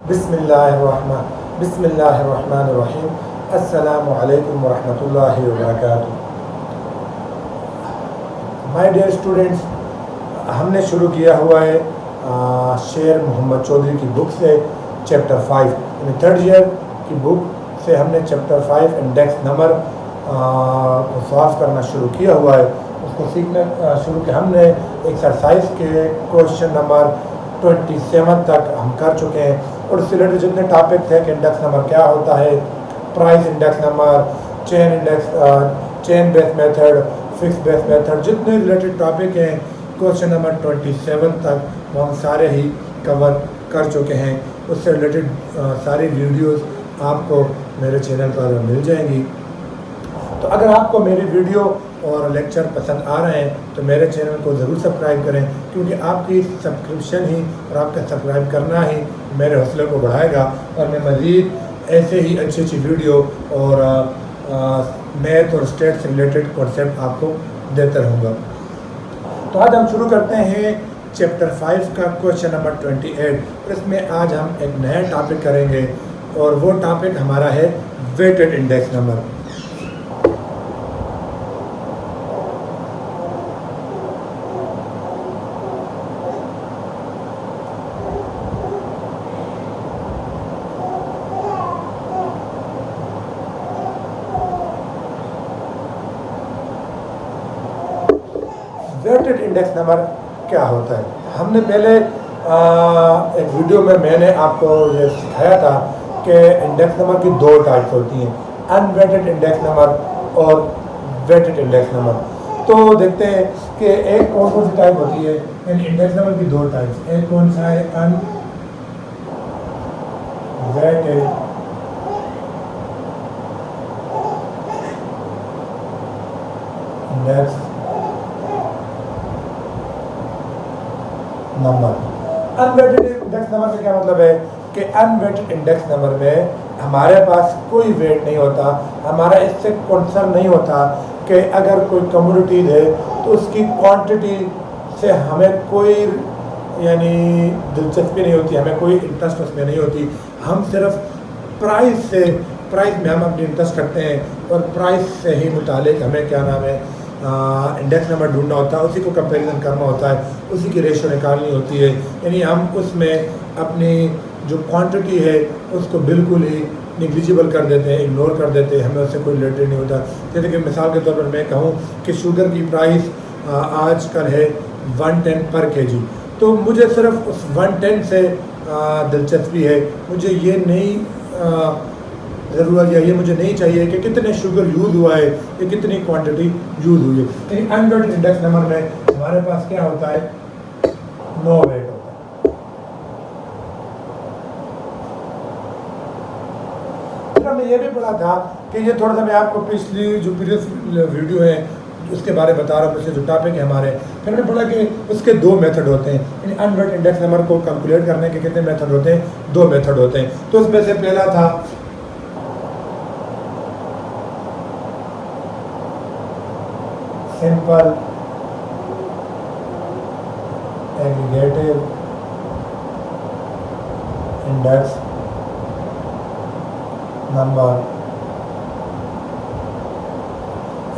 बिस्मिल्लाहिर्रहमानिर्रहीम। अस्सलामु अलैकुम वरहमतुल्लाहि वबरकातुहू। माय डियर स्टूडेंट्स, हमने शुरू किया हुआ है शेर मोहम्मद चौधरी की बुक से चैप्टर 5 यानी थर्ड ईयर की बुक से हमने चैप्टर 5 इंडेक्स नंबर को सॉल्व करना शुरू किया हुआ है। उसको सीखना शुरू किया हमने एक्सरसाइज के क्वेश्चन नंबर 27 तक हम कर चुके हैं और उससे रिलेटेड जितने टॉपिक थे कि इंडेक्स नंबर क्या होता है, price index number, chain index, chain base method, fix base method, जितने रिलेटेड टॉपिक हैं क्वेश्चन नंबर 27 तक वो हम सारे ही कवर कर चुके हैं। उससे रिलेटेड सारी वीडियोस आपको मेरे चैनल पर मिल जाएंगी। तो अगर आपको मेरी वीडियो और लेक्चर पसंद आ रहे हैं तो मेरे चैनल को ज़रूर सब्सक्राइब करें, क्योंकि आपकी सब्सक्रिप्शन ही और आपका सब्सक्राइब करना ही मेरे हौसले को बढ़ाएगा और मैं मज़ीद ऐसे ही अच्छी अच्छी वीडियो और मैथ और स्टेट से रिलेटेड कॉन्सेप्ट आपको देता रहूँगा। तो आज हम शुरू करते हैं चैप्टर 5 का क्वेश्चन नंबर 28 और इसमें आज हम एक नया टॉपिक करेंगे और वो टॉपिक हमारा है weighted index number. Weighted index number क्या होता है? हमने पहले एक वीडियो में मैंने आपको ये सिखाया था कि इंडेक्स नंबर की दो टाइप्स होती हैं, अनवेटेड इंडेक्स नंबर और वेटेड इंडेक्स नंबर। तो देखते हैं कि एक कौन सी टाइप होती है। इन इंडेक्स नंबर की दो टाइप्स, एक कौन सा है unweighted index number. Unweighted index number का क्या मतलब है कि अनवेटेड इंडेक्स नंबर में हमारे पास कोई वेट नहीं होता, हमारा इससे कंसर्न नहीं होता कि अगर कोई कमोडिटीज है तो उसकी क्वांटिटी से हमें कोई यानी दिलचस्पी नहीं होती, हमें कोई इंटरेस्ट उसमें नहीं होती। हम सिर्फ प्राइस में हम अपनी इंटरेस्ट रखते हैं और प्राइस से ही मुतालिक हमें क्या नाम है इंडेक्स नंबर ढूंढना होता है, उसी को कंपैरिजन करना होता है, उसी की रेशो निकालनी होती है। यानी हम उसमें अपनी जो क्वांटिटी है उसको बिल्कुल ही निग्लिजिबल कर देते हैं, इग्नोर कर देते हैं, हमें उससे कोई रिलेटेड नहीं होता। जैसे कि मिसाल के तौर पर मैं कहूँ कि शुगर की प्राइस आजकल है 110 पर केजी, तो मुझे सिर्फ उस 110 से दिलचस्पी है, मुझे ये नहीं ज़रूरत या ये मुझे नहीं चाहिए कि कितने शुगर यूज़ हुआ है या कितनी क्वांटिटी यूज़ हुई है। अनवेटेड इंडेक्स नंबर में हमारे पास क्या होता है, नो वेट होता है। फिर हमने ये भी पढ़ा था कि ये थोड़ा सा मैं आपको पिछली जो प्रीवियस वीडियो है उसके बारे में बता रहा हूँ, जो टॉपिक है हमारे। फिर हमने पढ़ा कि उसके दो मेथड होते हैं। अनवेटेड इंडेक्स नंबर को कैलकुलेट करने के कितने मेथड होते हैं? दो मेथड होते हैं। तो उसमें से पहला था सिंपल एग्रीगेटिव इंडेक्स नंबर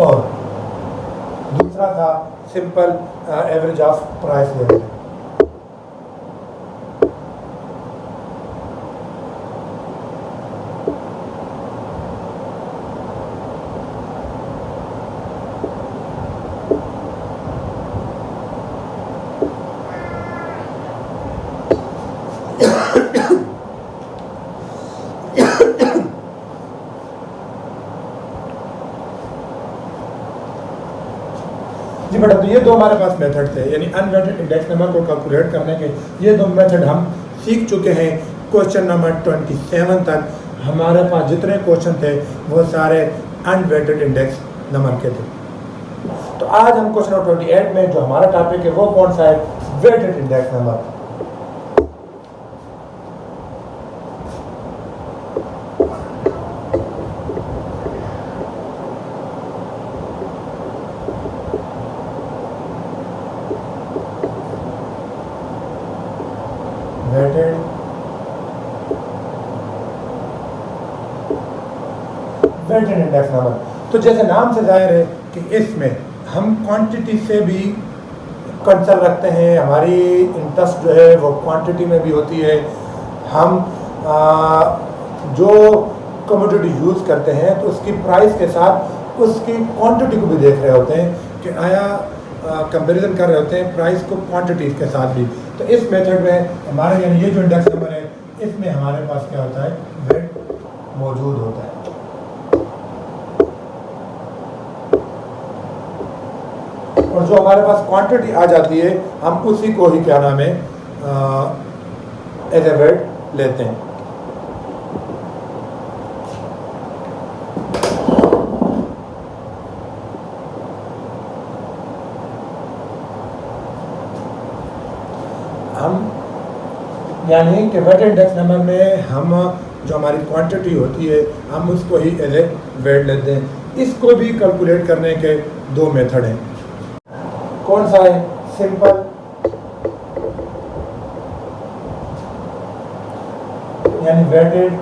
और दूसरा था simple average of price level. जी बेटा, तो ये दो हमारे पास मेथड थे, यानी अनवेटेड इंडेक्स नंबर को कैलकुलेट करने के ये दो मेथड हम सीख चुके हैं। क्वेश्चन नंबर 27 तक हमारे पास जितने क्वेश्चन थे वो सारे अनवेटेड इंडेक्स नंबर के थे। तो आज हम क्वेश्चन नंबर 28 में जो हमारा टॉपिक है वो कौन सा है, weighted index number. Weighted weighted index number. तो जैसे नाम से जाहिर है कि इसमें हम क्वांटिटी से भी कंसर्न रखते हैं, हमारी इंटरेस्ट जो है वो क्वांटिटी में भी होती है। हम जो कमोडिटी यूज़ करते हैं तो उसकी प्राइस के साथ उसकी क्वांटिटी को भी देख रहे होते हैं कि आया कंपैरिजन कर रहे होते हैं प्राइस को क्वांटिटी के साथ भी। तो इस मेथड में हमारे यानी ये जो इंडेक्स नंबर है इसमें हमारे पास क्या होता है, वेट मौजूद होता है। और जो हमारे पास क्वांटिटी आ जाती है हम उसी को ही क्या नाम है एज ए वेट लेते हैं। हम यानी कि वेट इंडेक्स नंबर में हम जो हमारी क्वांटिटी होती है हम उसको ही एज ए वेट लेते हैं। इसको भी कैलकुलेट करने के दो मेथड हैं। कौन सा है? सिंपल यानी weighted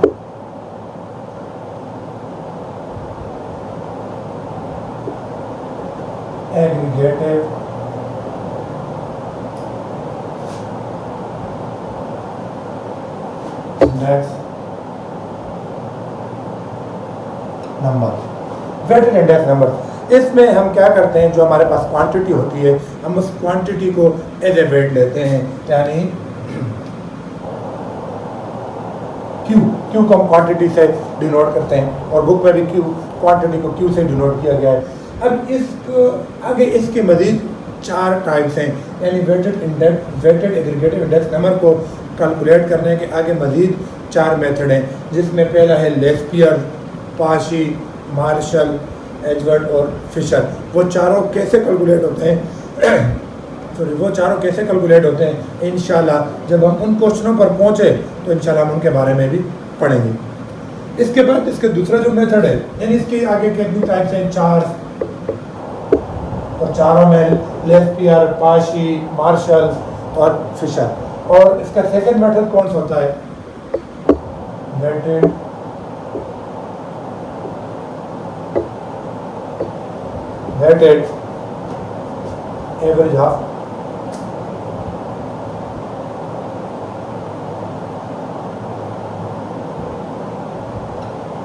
aggregative index number, weighted index number. इसमें हम क्या करते हैं, जो हमारे पास क्वांटिटी होती है हम उस क्वांटिटी को एज ए वेट लेते हैं, यानी क्यू को हम क्वांटिटी से डिनोट करते हैं और बुक में भी क्वांटिटी को क्यू से डिनोट किया गया है। अब इसको आगे इसके मजीद 4 टाइप्स हैं, यानी वेटेड एग्रीगेटिव इंडेक्स नंबर को कैलकुलेट करने के आगे मजीद 4 मेथड हैं, जिसमें पहला है लेस्पियर, पाशी, मार्शल, एजवर्ड और फिशर। वो चारों कैसे कैलकुलेट होते हैं वो चारों कैसे कैलकुलेट होते हैं इंशाल्लाह जब हम उन क्वेश्चनों पर पहुँचे तो इंशाल्लाह हम उनके बारे में भी पढ़ेंगे। इसके बाद इसके दूसरा जो मेथड है, यानी इसके आगे कितनी टाइप्स हैं, 4, और चारों में लेस्पियर, पाशी, मार्शल और फिशर। और इसका सेकंड मेथड कौन सा होता है, weighted average of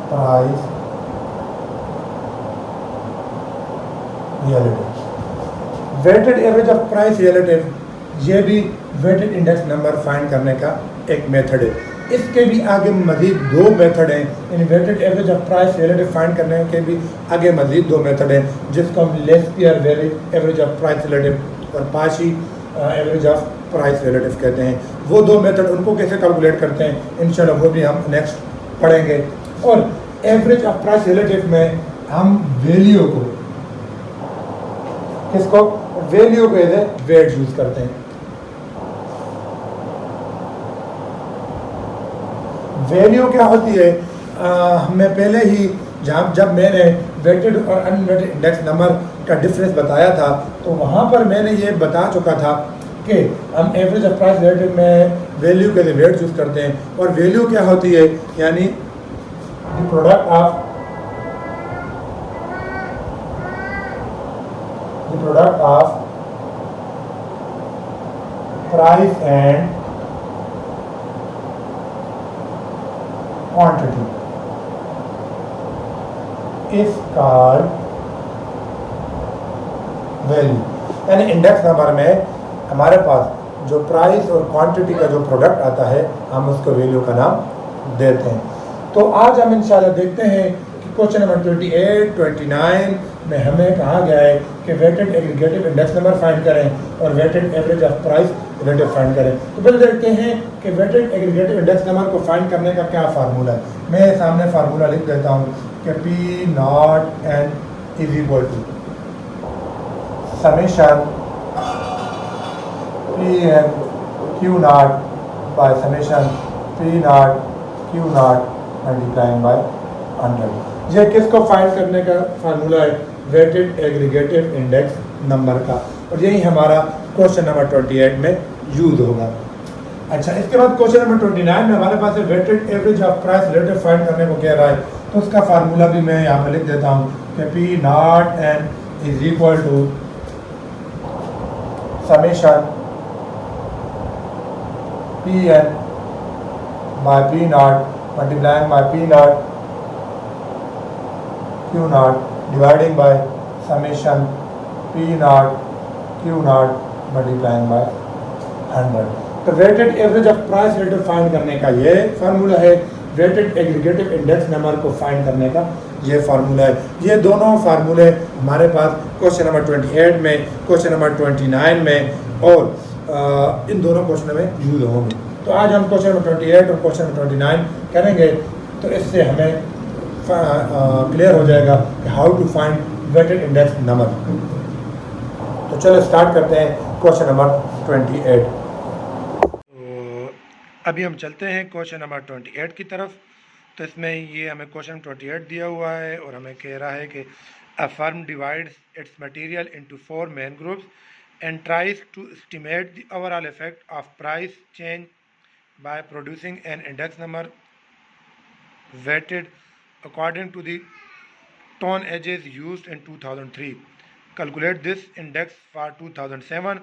price relative. Weighted average of price relative ये भी वेटेड इंडेक्स नंबर फाइंड करने का एक मेथड है। इसके भी आगे मजीद 2 मेथड हैं, इन weighted average of price relative find करने के भी आगे मजीद 2 मेथड हैं, जिसको हम Laspeyres average of price relative और पाशी एवरेज ऑफ प्राइस रिलेटिव कहते हैं। वो 2 मेथड उनको कैसे कैलकुलेट करते हैं इंशाल्लाह वो भी हम नेक्स्ट पढ़ेंगे। और एवरेज ऑफ प्राइस रिलेटिव में हम वैल्यू को एज ए वेट यूज करते हैं। वैल्यू क्या होती है, हमें पहले ही जब मैंने वेटेड और अनवेटेड इंडेक्स नंबर का डिफरेंस बताया था तो वहाँ पर मैंने ये बता चुका था कि हम एवरेज ऑफ प्राइस रिलेटिव में वैल्यू के लिए वेट यूज़ करते हैं। और वैल्यू क्या होती है, यानी the product of price and quantity is called value. यानी इंडेक्स नंबर में हमारे पास जो प्राइस और क्वांटिटी का जो प्रोडक्ट आता है हम उसको वैल्यू का नाम देते हैं। तो आज हम इंशाल्लाह देखते हैं कि क्वेश्चन नंबर 28, 29 में हमें कहा गया है कि weighted aggregative index number find करें और weighted average of price relative find करें। तो पहले देखते हैं कि वेटेड एग्रीगेटिव इंडेक्स नंबर को फाइंड करने का क्या फार्मूला है। मैं सामने फार्मूला लिख देता हूँ कि P0n is equal to summation Pn Q0 by summation P0 Q0 multiplying by 100। ये किसको फाइंड करने का फार्मूला है, वेटेड एग्रीगेटिव इंडेक्स नंबर का, और यही हमारा क्वेश्चन नंबर 28 में यूज होगा। अच्छा, इसके बाद क्वेश्चन नंबर 29 में हमारे पास weighted average of price relative find करने को कह रहा है। तो उसका फार्मूला भी मैं यहाँ पे लिख देता हूँ कि P not N is equal to summation P N by P not multiplying by P not Q not dividing by summation P not Q not multiplying by 100। तो weighted average of price relative find करने का ये formula है, weighted aggregative index number को find करने का ये formula है। ये दोनों फार्मूले हमारे पास क्वेश्चन नंबर 28 में, क्वेश्चन नंबर 29 में और इन दोनों क्वेश्चनों में यूज होंगे। तो आज हम क्वेश्चन नंबर 28 और क्वेश्चन नंबर 29 करेंगे, तो इससे हमें क्लियर हो जाएगा कि how to find weighted index number. तो चलो स्टार्ट करते हैं क्वेश्चन नंबर 28। तो अभी हम चलते हैं क्वेश्चन नंबर 28 की तरफ। तो इसमें ये हमें क्वेश्चन 28 दिया हुआ है और हमें कह रहा है कि a firm divides its material into 4 main groups and tries to estimate the overall effect of price change by producing an index number weighted according to the ton ages used in 2003. Calculate this index for 2007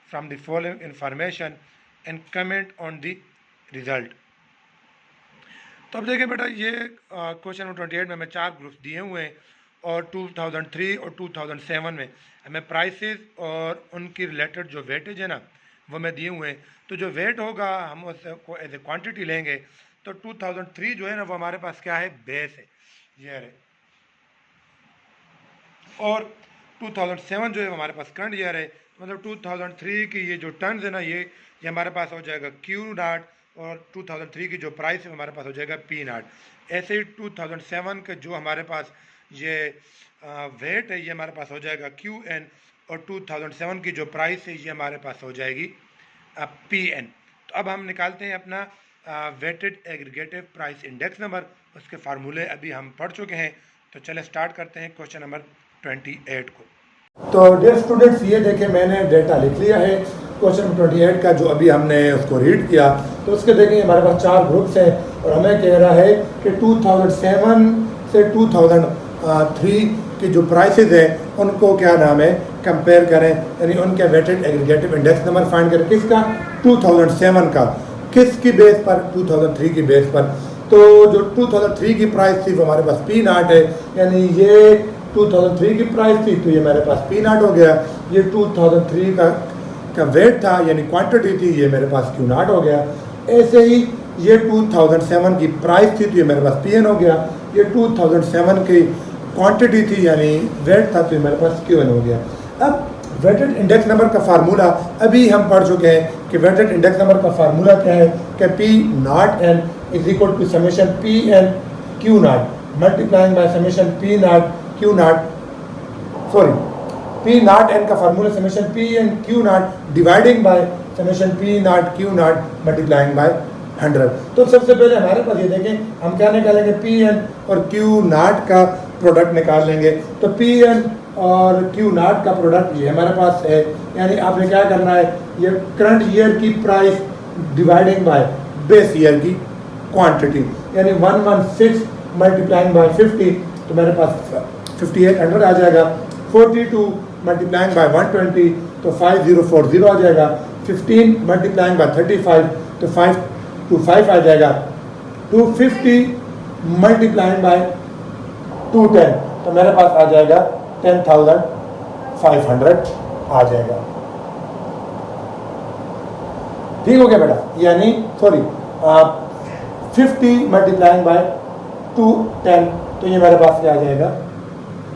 from the following information and comment on the result. तो अब देखिए बेटा, ये question number 28 में हमें 4 groups दिए हुए हैं और 2003 और 2007 में हमें प्राइसेस और उनकी रिलेटेड जो वेटेज है ना वो हमें दिए हुए हैं। तो जो वेट होगा हम उसको एज ए क्वांटिटी लेंगे। तो 2003 जो है ना वो हमारे पास क्या है, बेस है, ये है। और 2007 जो है हमारे पास करंट ईयर है, मतलब 2003 की ये जो टन्स है ना ये हमारे पास हो जाएगा क्यू नॉट और 2003 की जो प्राइस है हमारे पास हो जाएगा पी नॉट। ऐसे ही 2007 का जो हमारे पास ये वेट है ये हमारे पास हो जाएगा क्यू एन और 2007 की जो प्राइस है ये हमारे पास हो जाएगी पी एन। तो अब हम निकालते हैं अपना weighted aggregative price index number. उसके फार्मूले अभी हम पढ़ चुके हैं। तो चले स्टार्ट करते हैं क्वेश्चन नंबर 28 को। तो डियर स्टूडेंट्स, ये देखें मैंने डेटा लिख लिया है क्वेश्चन नंबर 28 का जो अभी हमने उसको रीड किया। तो उसके देखें हमारे पास 4 ग्रुप्स हैं और हमें कह रहा है कि 2007 से 2003 की जो प्राइसेस हैं उनको क्या नाम है कंपेयर करें, यानी उनके weighted aggregative index number find करें। किसका? 2007 का। किसकी बेस पर? 2003 की बेस पर। तो जो 2003 की प्राइस थी वो हमारे पास पी नॉट है, यानी ये 2003 की प्राइस थी तो ये मेरे पास पी नॉट हो गया। ये 2003 का वेट था यानी क्वांटिटी थी, ये मेरे पास क्यू नॉट हो गया। ऐसे ही ये 2007 की प्राइस थी तो ये मेरे पास पी एन हो गया। ये 2007 की क्वांटिटी थी यानी वेट था तो ये मेरे पास क्यू एन हो गया। अब वेटेड इंडेक्स नंबर का फार्मूला अभी हम पढ़ चुके हैं कि वेटेड इंडेक्स नंबर का फार्मूला क्या है कि P not N is equal to summation P N Q not multiplying by summation P not Q not, sorry P not N का formula summation P N Q not dividing by summation P not Q not multiplying by 100। तो सबसे पहले हमारे पास ये देखें हम क्या निकालेंगे, पी एन और क्यू नॉट का प्रोडक्ट निकाल लेंगे। तो पी एन और क्यू नॉट का प्रोडक्ट ये हमारे पास है, यानी आपने क्या करना है, ये करंट ईयर की price dividing by base year की क्वांटिटी, यानी 116 मल्टीप्लाइंग बाय 50 तो मेरे पास 5800 आ जाएगा। 42 मल्टीप्लाइंग बाय 120 तो 5040 आ जाएगा। 15 मल्टीप्लाइंग बाय 35 तो 525 आ जाएगा। 250 मल्टीप्लाइंग बाय 210 तो मेरे पास आ जाएगा 10,500 आ जाएगा। ठीक हो गया बेटा, यानी सॉरी 50 मल्टीप्लाइंग बाय 210 तो ये मेरे पास क्या आ जाएगा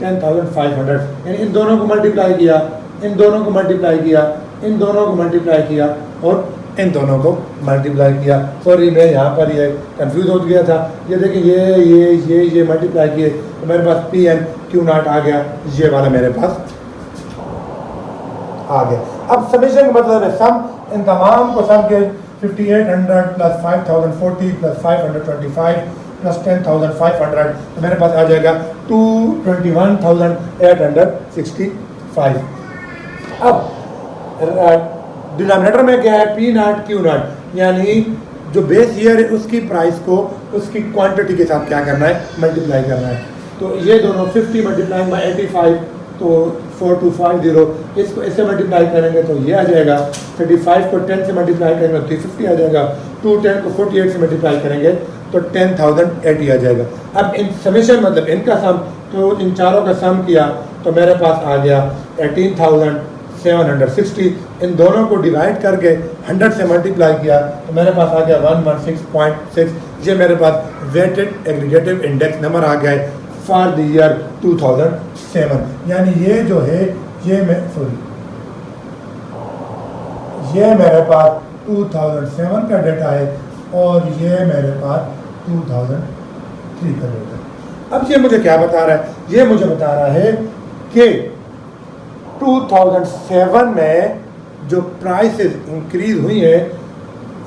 10,500। यानी इन दोनों को मल्टीप्लाई किया, इन दोनों को मल्टीप्लाई किया, इन दोनों को मल्टीप्लाई किया और इन दोनों को मल्टीप्लाई किया। सॉरी मैं यहाँ पर ये कंफ्यूज हो गया था। ये देखिए ये मल्टीप्लाई किए तो मेरे पास पी एन क्यू नॉट आ गया, ये वाला मेरे पास आ गया। अब समेशन का मतलब है सम, इन तमाम को सम के 5800 प्लस 5040 प्लस 525 प्लस 10,500 तो मेरे पास आ जाएगा 221,865। अब डिनोमिनेटर में क्या है, पी नॉट क्यू नॉट, यानी जो बेस ईयर है उसकी प्राइस को उसकी क्वांटिटी के साथ क्या करना है, मल्टीप्लाई करना है। तो ये दोनों 50 मल्टीप्लाइंग बाई 85, तो 4250, इसको इससे मल्टीप्लाई करेंगे तो ये आ जाएगा। 35 को 10 से मल्टीप्लाई करेंगे तो 350 आ जाएगा। 210 को 48 से मल्टीप्लाई करेंगे तो 10,080 आ जाएगा। अब इन समेशन मतलब इनका सम, तो इन चारों का सम किया तो मेरे पास आ गया 18,760। इन दोनों को डिवाइड करके 100 से मल्टीप्लाई किया तो मेरे पास आ गया 116.6। ये मेरे पास वेटेड एग्रीगेटिव इंडेक्स नंबर आ गया है फॉर द ईयर 2007। यानी ये जो है ये मेरे पास 2007 का डेटा है और ये मेरे पास 2003 का डेटा है। अब ये मुझे क्या बता रहा है, ये मुझे बता रहा है कि 2007 में जो प्राइसेस इंक्रीज हुई है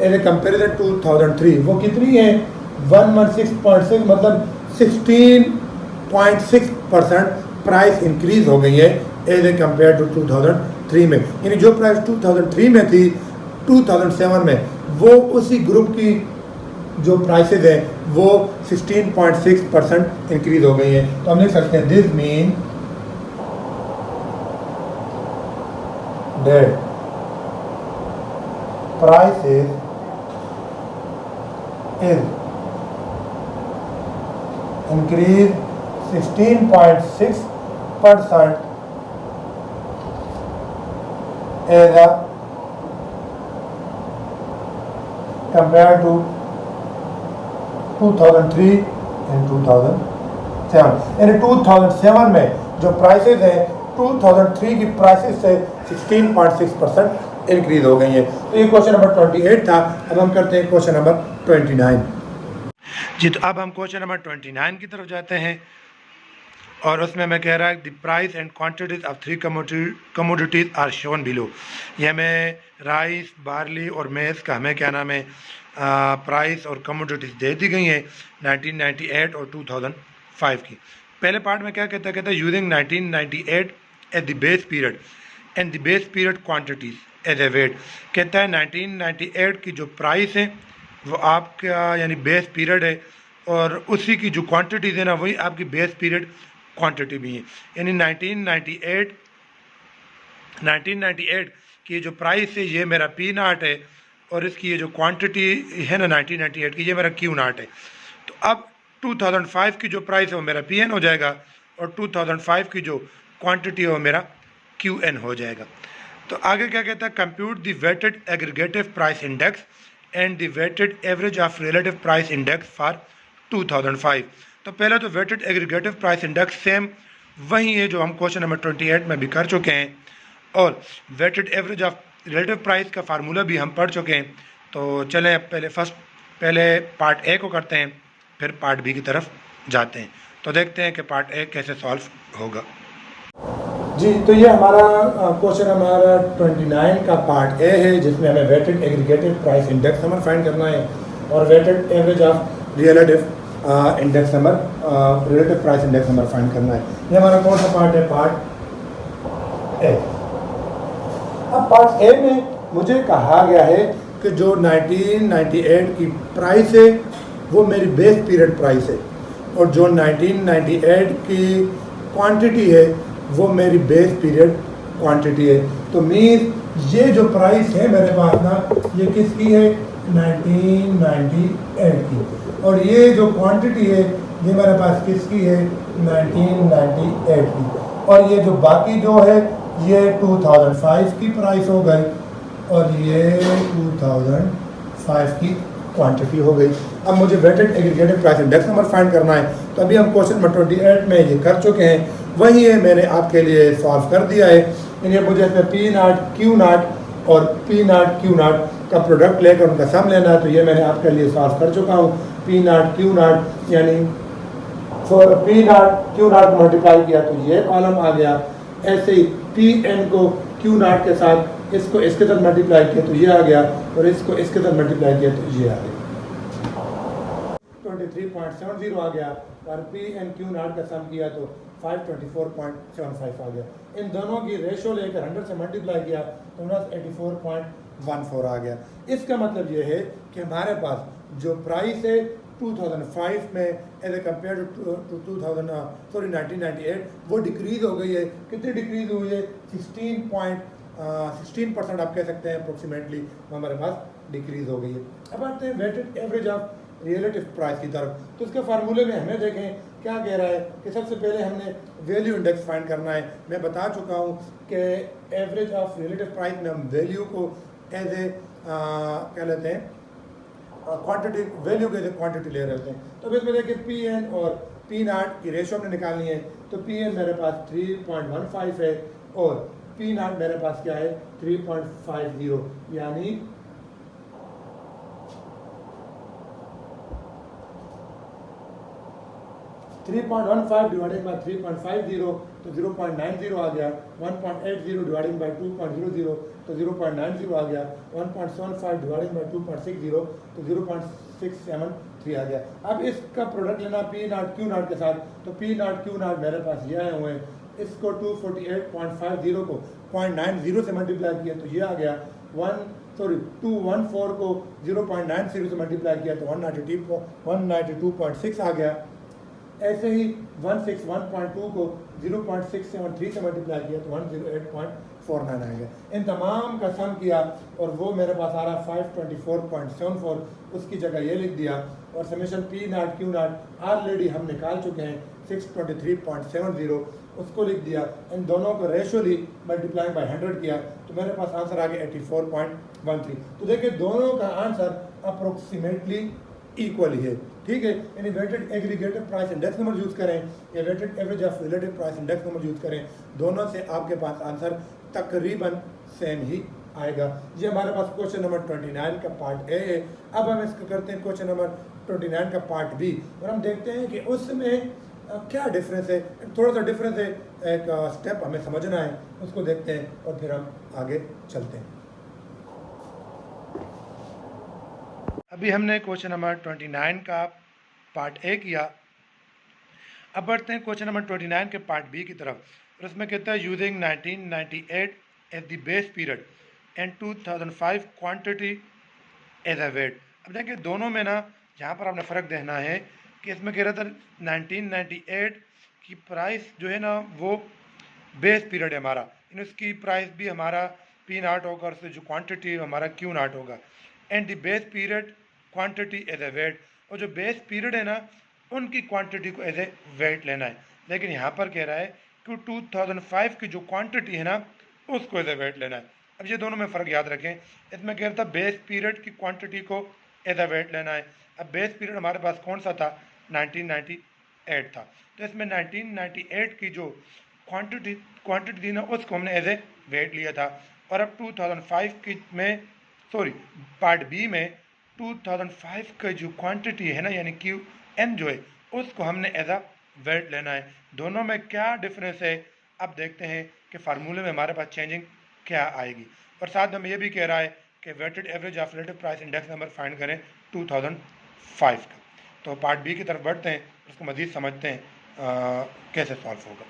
इन कंपेरिजन 2003 वो कितनी है, 116.6, मतलब 16.6% प्राइस इंक्रीज हो गई है एज ए कम्पेयर टू 2003 में। यानी जो प्राइस 2003 में थी 2007 में वो उसी ग्रुप की जो प्राइसेस है वो 16.6% इंक्रीज हो गई है। तो हम लिख सकते हैं this mean that prices is increased 16.6% as a compared to 2003 and 2007। यानी 2007 में जो प्राइसेस हैं 2003 की प्राइसेस से 16.6% इंक्रीज हो गई है। तो ये क्वेश्चन नंबर 28 था। अब हम करते हैं क्वेश्चन नंबर 29 जी। तो अब हम क्वेश्चन नंबर 29 की तरफ जाते हैं और उसमें मैं कह रहा है the price and quantities of 3 commodities are shown below. ये हमें राइस, बार्ली और मेज़ का हमें क्या नाम है प्राइस और कमोडिटीज दे दी गई हैं 1998 और 2005 की। पहले पार्ट में क्या कहता है using 1998 as the base period and the base period quantities as a weight. कहता है 1998 की जो प्राइस है वो आपका यानी बेस पीरियड है और उसी की जो क्वांटिटीज़ है ना वही आपकी बेस पीरियड क्वांटिटी भी है। यानी 1998 की जो प्राइस है ये मेरा पी नाट है और इसकी ये जो क्वांटिटी है ना 1998 की ये मेरा क्यू नाट है। तो अब 2005 की जो प्राइस है वो मेरा पी एन हो जाएगा और 2005 की जो क्वांटिटी है वो मेरा क्यू एन हो जाएगा। तो आगे क्या कहता है compute the weighted aggregative price index and the weighted average of relative price index for 2005। तो पहले तो weighted aggregative price index same वही है जो हम क्वेश्चन नंबर 28 में भी कर चुके हैं और weighted average of relative price का फार्मूला भी हम पढ़ चुके हैं। तो चलें अब पहले पार्ट ए को करते हैं फिर पार्ट बी की तरफ जाते हैं। तो देखते हैं कि पार्ट ए कैसे सॉल्व होगा जी। तो ये हमारा क्वेश्चन हमारा 29 का पार्ट ए है जिसमें हमें weighted aggregative price index number find करना है और weighted average of relative index number relative price index number find करना है। ये हमारा कौन सा पार्ट है, पार्ट ए। अब पार्ट ए में मुझे कहा गया है कि जो 1998 की प्राइस है वो मेरी बेस पीरियड प्राइस है और जो 1998 की क्वांटिटी है वो मेरी बेस पीरियड क्वांटिटी है। तो मीन्स ये जो प्राइस है मेरे पास ना ये किसकी है, 1998 की, और ये जो क्वांटिटी है ये मेरे पास किसकी है, 1998 की, और ये जो बाकी जो है ये 2005 की प्राइस हो गई और ये 2005 की क्वांटिटी हो गई। अब मुझे weighted aggregative price index number find करना है। तो अभी हम क्वेश्चन नंबर 28 में ये कर चुके हैं, वही है मैंने आपके लिए सॉल्व कर दिया है। इन्हें मुझे इसमें पी नाट क्यू नाट और पी नाट क्यू नाट का प्रोडक्ट लेकर उनका सम लेना है। तो ये मैंने आपके लिए सॉल्व कर चुका हूँ। पी नाट क्यू नाट यानी पी नाट क्यू नाट मल्टीप्लाई किया तो ये कॉलम आ गया। ऐसे ही पी एन को क्यू नाट के साथ इसको इसके साथ मल्टीप्लाई किया तो ये आ गया और इसको इसके साथ मल्टीप्लाई किया तो ये आ गया 23.70 आ गया और पी एन क्यू नाट का सम किया तो 524.75 आ गया। इन दोनों की रेशो लेकर 100 से मल्टीप्लाई किया तो 84.14 आ गया। इसका मतलब ये है कि हमारे पास जो प्राइस है 2005 में एज ए कम्पेयर टू 1998 वो डिक्रीज़ हो गई है। कितनी डिक्रीज़ हुई है? 16% आप कह सकते हैं अप्रोक्सीमेटली हमारे पास डिक्रीज़ हो गई है। अब आते हैं weighted average of relative price की तरफ। तो इसके फार्मूले में हमें देखें क्या कह रहा है कि सबसे पहले हमने वैल्यू इंडेक्स फाइंड करना है। मैं बता चुका हूँ कि एवरेज ऑफ रिलेटिव प्राइस में हम वैल्यू को एज ए क्या लेते हैं क्वांटिटी, वैल्यू के एज क्वांटिटी ले रहे हैं। तो इसमें देखिए पी एन और पी नाट की रेशो हमने निकालनी है। तो पी एन मेरे पास 3.15 है और पी नाट मेरे पास क्या है 3.50, यानी 3.15 डिवाइडेड बाय 3.50 तो 0.90 आ गया। 1.80 डिवाइडिंग बाय 2.00 तो 0.90 आ गया। 1.75 डिवाइडिंग बाय 2.60 तो 0.673 आ गया। अब इसका प्रोडक्ट लेना पी नाट क्यू नाट के साथ। तो पी नाट क्यू नाट मेरे पास ये आए हुए हैं। इसको 248.50 को 0.90 से मल्टीप्लाई किया तो ये आ गया 214 को 0.90 से मल्टीप्लाई किया तो 192.6 आ गया। ऐसे ही 161.2 को 0.673 से मल्टीप्लाई किया तो 108.49 आ गया। इन तमाम का सम किया और वो मेरे पास आ रहा 524.74, उसकी जगह ये लिख दिया। और समेशन पी नाट क्यू नाट ऑलरेडी हम निकाल चुके हैं 623.70, उसको लिख दिया। इन दोनों को रेशोली मल्टीप्लाई बाय 100 किया तो मेरे पास आंसर आ गया 84.13। तो देखिए दोनों का आंसर अप्रोक्सीमेटली इक्वल ही है, ठीक है। यानी weighted aggregated price index number use करें या weighted average of relative price index number use करें, दोनों से आपके पास आंसर तकरीबन सेम ही आएगा। ये हमारे पास क्वेश्चन नंबर 29 का पार्ट ए है। अब हम इसको करते हैं क्वेश्चन नंबर 29 का पार्ट बी और हम देखते हैं कि उसमें क्या डिफरेंस है। थोड़ा सा डिफरेंस है, एक स्टेप हमें समझना है, उसको देखते हैं और फिर हम आगे चलते हैं। अभी हमने क्वेश्चन नंबर 29 का पार्ट ए किया। अब बढ़ते हैं क्वेश्चन नंबर 29 के पार्ट बी की तरफ और उसमें कहता है using 1998 as the base period and 2005 quantity as a weight. अब देखिए दोनों में ना यहाँ पर आपने फ़र्क देखना है कि इसमें कह रहा था 1998 की प्राइस जो है ना वो बेस पीरियड है हमारा, उसकी प्राइस भी हमारा पी नाट होगा और उससे जो क्वांटिटी हमारा क्यू नाट होगा। And the base period quantity as a weight, और जो बेस पीरियड है ना उनकी क्वांटिटी को एज ए वेट लेना है। लेकिन यहाँ पर कह रहा है कि 2005 की जो क्वांटिटी है ना उसको एज ए वेट लेना है। अब ये दोनों में फ़र्क याद रखें। इसमें कह रहा था बेस पीरियड की क्वांटिटी को एज ए वेट लेना है। अब बेस पीरियड हमारे पास कौन सा था? 1998 था। तो इसमें 1998 की जो क्वांटिटी थी ना उसको हमने एज ए वेट लिया था। और अब 2005 की में पार्ट बी में 2005 का जो क्वांटिटी है ना यानी क्यू एन जो है उसको हमने एज अ वेट लेना है। दोनों में क्या डिफरेंस है अब देखते हैं कि फार्मूले में हमारे पास चेंजिंग क्या आएगी। और साथ में ये भी कह रहा है कि weighted average of relative price index number find करें 2005 का। तो पार्ट बी की तरफ बढ़ते हैं, उसको मज़ीद समझते हैं कैसे सॉल्व होगा।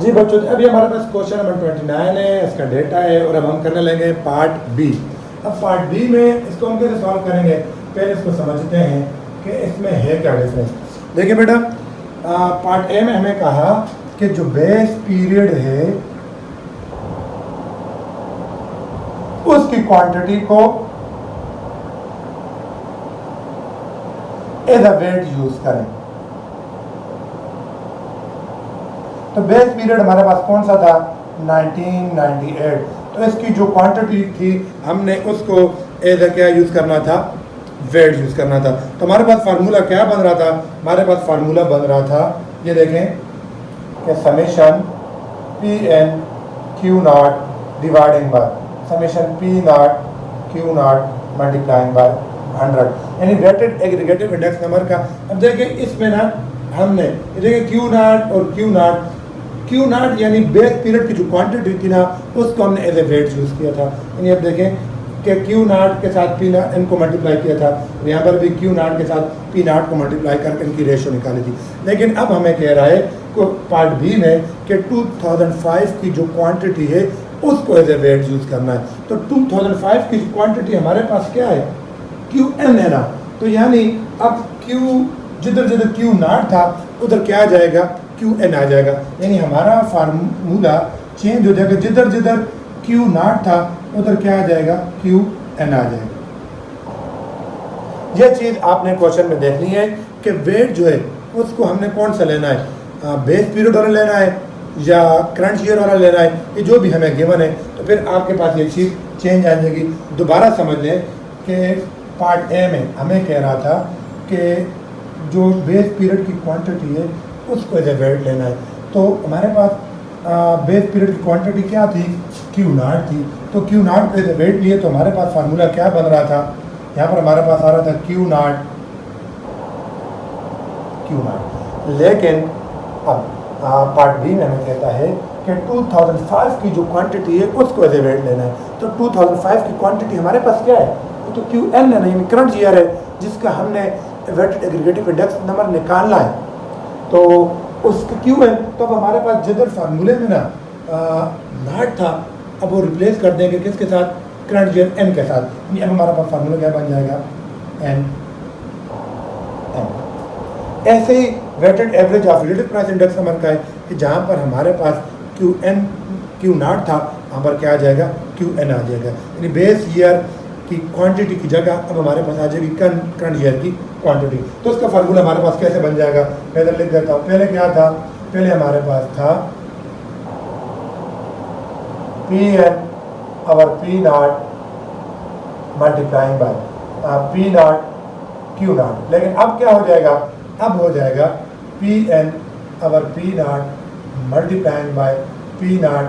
जी बच्चों, अभी हमारे पास क्वेश्चन नंबर 29 है, इसका डेटा है और अब हम करने लेंगे पार्ट बी। अब पार्ट बी में इसको हम कैसे सॉल्व करेंगे, पहले इसको समझते हैं कि इसमें है क्या डिफरेंस। देखिए बेटा, पार्ट ए में हमें कहा कि जो बेस पीरियड है उसकी क्वांटिटी को एज अ वेट यूज करें। तो बेस पीरियड हमारे पास कौन सा था? 1998। तो इसकी जो क्वांटिटी थी हमने उसको एज अ क्या यूज़ करना था? वेट यूज़ करना था। तो हमारे पास फार्मूला क्या बन रहा था? हमारे पास फार्मूला बन रहा था, ये देखें कि summation P N Q naught dividing by summation P naught Q naught multiplying by 100, यानी वेटेड एग्रीगेटिव इंडेक्स नंबर का। अब देखिए इसमें ना हमने देखिए क्यू नाट और क्यू नाट यानी बेस पीरियड की जो क्वांटिटी थी ना उसको हमने एज ए वेट यूज़ किया था। यानी अब देखें कि क्यू नाट के साथ पी नाट इनको मल्टीप्लाई किया था, यहाँ पर भी क्यू नाट के साथ पी नाट को मल्टीप्लाई करके इनकी रेशो निकाली थी। लेकिन अब हमें कह रहा है को पार्ट बी में कि 2005 की जो क्वांटिटी है उसको एज ए वेट यूज़ करना है। तो 2005 की क्वांटिटी हमारे पास क्या है, QN है ना, तो यानी अब Q जिधर जिधर Q नॉट था उधर क्या आ जाएगा, QN आ जाएगा, यानी हमारा फार्मूला चेंज हो जाएगा, जिधर जिधर Q नॉट था उधर क्या आ जाएगा, QN आ जाएगा। यह चीज़ आपने क्वेश्चन में देखनी है कि वेट जो है उसको हमने कौन सा लेना है, बेस पीरियड वाला लेना है या करंट ईयर वाला लेना है, ये जो भी हमें गिवन है, तो फिर आपके पास ये चीज़ चेंज आ जाएगी। दोबारा समझ लें कि पार्ट ए में हमें कह रहा था कि जो बेस पीरियड की क्वांटिटी है उसको एज ए वेट लेना है, तो हमारे पास बेस पीरियड की क्वांटिटी क्या थी, Q नॉट थी, तो Q नॉट को एज ए वेट लिए, तो हमारे पास फार्मूला क्या बन रहा था, यहाँ पर हमारे पास आ रहा था Q नॉट। लेकिन अब पार्ट बी में हमें कहता है कि 2005 की जो क्वांटिटी है उसको एज ए वेट लेना है, तो 2005 की क्वांटिटी हमारे पास क्या है, तो QN है ना, यानी करंट ईयर है, जिसका हमने वेटेड एग्रीगेटिव इंडेक्स नंबर निकालना है, तो उसका QN, तो अब हमारे पास जिधर फार्मूले में ना नॉट था, अब वो रिप्लेस कर देंगे किसके साथ, करंट ईयर N के साथ, अब हमारा पास फार्मूला क्या बन जाएगा, N। ऐसे he waited average of relative price index number का है कि जहाँ पर हमारे पास Q नॉट था, वहाँ पर क्या आ जाएगा, QN आ जाएगा, यानी बेस ईयर की क्वांटिटी की जगह अब हमारे पास आ जाएगी करंट ईयर की क्वांटिटी। तो उसका फार्मूला हमारे पास कैसे बन जाएगा, मैं इधर लिख देता हूँ। पहले क्या था, पहले हमारे पास था PN और P naught multiplying by P not Q not, लेकिन अब क्या हो जाएगा, अब हो जाएगा PN और P naught multiplying by P naught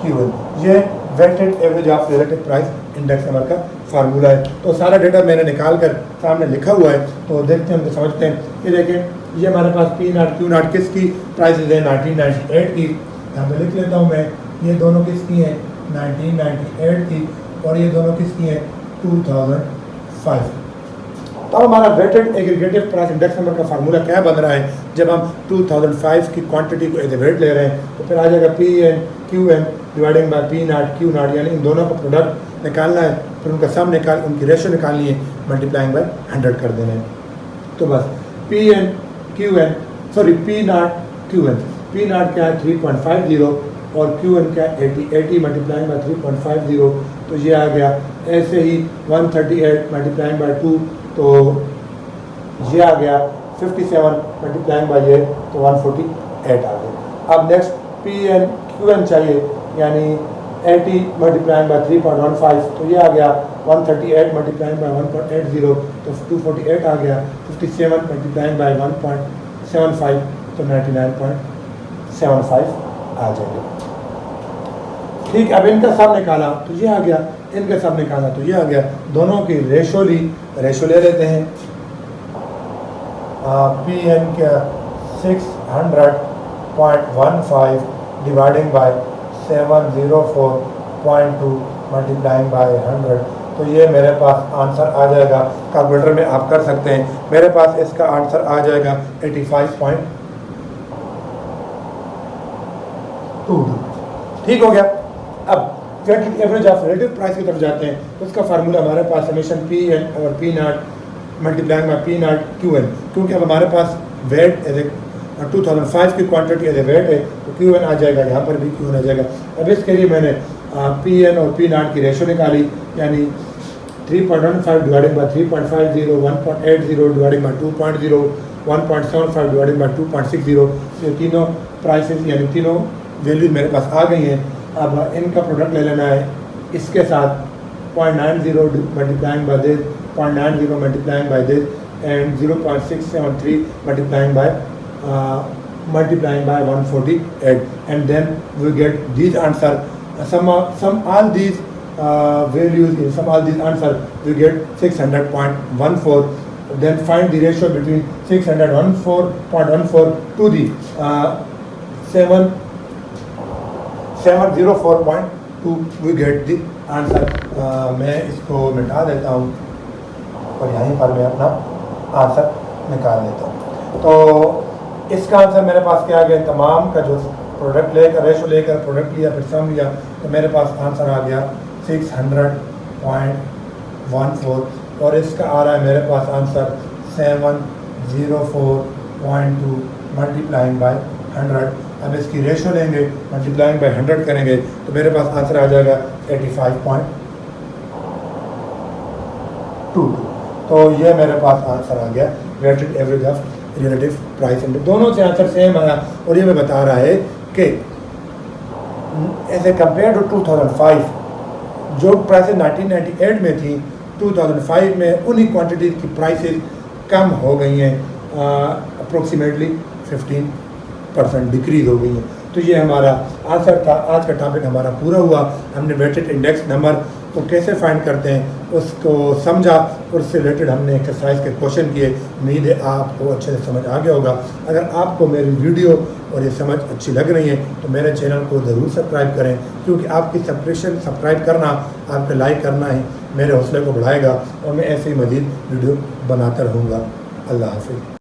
QN। ये weighted average of relative price index number का फार्मूला है। तो सारा डेटा मैंने निकाल कर सामने लिखा हुआ है, तो देखते हैं, हम समझते हैं। ये देखें, ये हमारे पास P नॉट Q नॉट किसकी प्राइसेस है, 1998 की, यहाँ पे लिख लेता हूँ मैं, ये दोनों किसकी हैं, 1998 की, और ये दोनों किसकी हैं, 2005। तो हमारा weighted aggregative price index number का फार्मूला क्या बन रहा है, जब हम 2005 की क्वांटिटी को एज ए वेट ले रहे हैं, तो फिर आ जाएगा PN QN dividing by P not Q not, यानी इन दोनों का प्रोडक्ट निकालना है, फिर उनका सम निकाल, उनकी रेशो निकालनी है, मल्टीप्लाइंग बाय 100 कर देना है। तो बस P नॉट P नॉट क्या है, 3.50, और QN क्या है, 80 मल्टीप्लाइंग बाय 3.50, तो ये आ गया। ऐसे ही 138 मल्टीप्लाइंग बाय 2, तो ये आ गया 57 मल्टीप्लाइंग बाय ये, तो 148 आ गया। अब नेक्स्ट PN QN चाहिए, यानी 80 मल्टीप्लाइंग बाय 3.15, तो ये आ गया 138 मल्टीप्लाइंग बाय 1.80, तो 248 आ गया। 57 मल्टीप्लाइंग बाय 1.75, तो 99.75 आ जाएगा। ठीक, अब इनका सब निकाला तो ये आ गया, इनका सब निकाला तो ये आ गया, दोनों की रेशो ली, रेशो ले लेते हैं। PN का 600.15 डिवाइडिंग बाय 704.2 मल्टीप्लाइंग बाय 100, तो ये मेरे पास आंसर आ जाएगा। कैलकुलेटर में आप कर सकते हैं, मेरे पास इसका आंसर आ जाएगा 85.22। ठीक हो गया। अब weighted average of relative price की तरफ जाते हैं, तो उसका फार्मूला हमारे पास समेशन PN और P naught multiplying by P naught QN, क्योंकि अब हमारे पास वेट एज ए 2005 की क्वांटिटी एज ए वेट है, तो QN आ जाएगा, यहाँ पर भी QN आ जाएगा। अब इसके लिए मैंने PN और P नॉट की रेशो निकाली, यानी 3.15 dividing by 3.50, 1.80 dividing by 2.0, 1.75 dividing by 2.60, ये तीनों प्राइसेस यानी तीनों वैल्यूज मेरे पास आ गई हैं। अब इनका प्रोडक्ट ले लेना है इसके साथ, 0.90 multiplying by this, 0.90 multiplying by this, and 0.673 multiplying by 148, and then we get these answer, sum all these values, in sum all these answer we get 600.14. Then find the ratio between 614.14 to the 704.2, we get the answer। मैं इसको मिटा देता हूँ और यहीं पर मैं अपना आंसर निकाल लेता हूँ। तो इसका आंसर मेरे पास क्या आ गया, तमाम का जो प्रोडक्ट लेकर रेशो लेकर प्रोडक्ट लिया फिर सम लिया तो मेरे पास आंसर आ गया 600.14 और इसका आ रहा है मेरे पास आंसर 704.2 मल्टीप्लाइंग बाय 100। अब इसकी रेशो लेंगे मल्टीप्लाइंग बाय 100 करेंगे तो मेरे पास आंसर आ जाएगा 85.22। तो ये मेरे पास आंसर आ गया weighted average of relative price index. दोनों से आंसर सेम आया और ये मैं बता रहा है कि एज ए कम्पेयर टू 2005 जो प्राइसेस 1998 में थी 2005 में उन्हीं क्वांटिटीज़ की प्राइसेस कम हो गई हैं, अप्रोक्सीमेटली 15% डिक्रीज हो गई हैं। तो ये हमारा आंसर था। आज का टॉपिक हमारा पूरा हुआ। हमने वेटेड इंडेक्स नंबर को कैसे फाइंड करते हैं उसको समझा और उससे रिलेटेड हमने एक्सरसाइज के क्वेश्चन किए। उम्मीद है आपको अच्छे से समझ आ गया होगा। अगर आपको मेरी वीडियो और ये समझ अच्छी लग रही है तो मेरे चैनल को ज़रूर सब्सक्राइब करें, क्योंकि आपकी सब्सक्राइब करना, आपका लाइक करना ही मेरे हौसले को बढ़ाएगा और मैं ऐसे ही मज़ीद वीडियो बनाता रहूँगा। अल्लाह हाफ़िज़।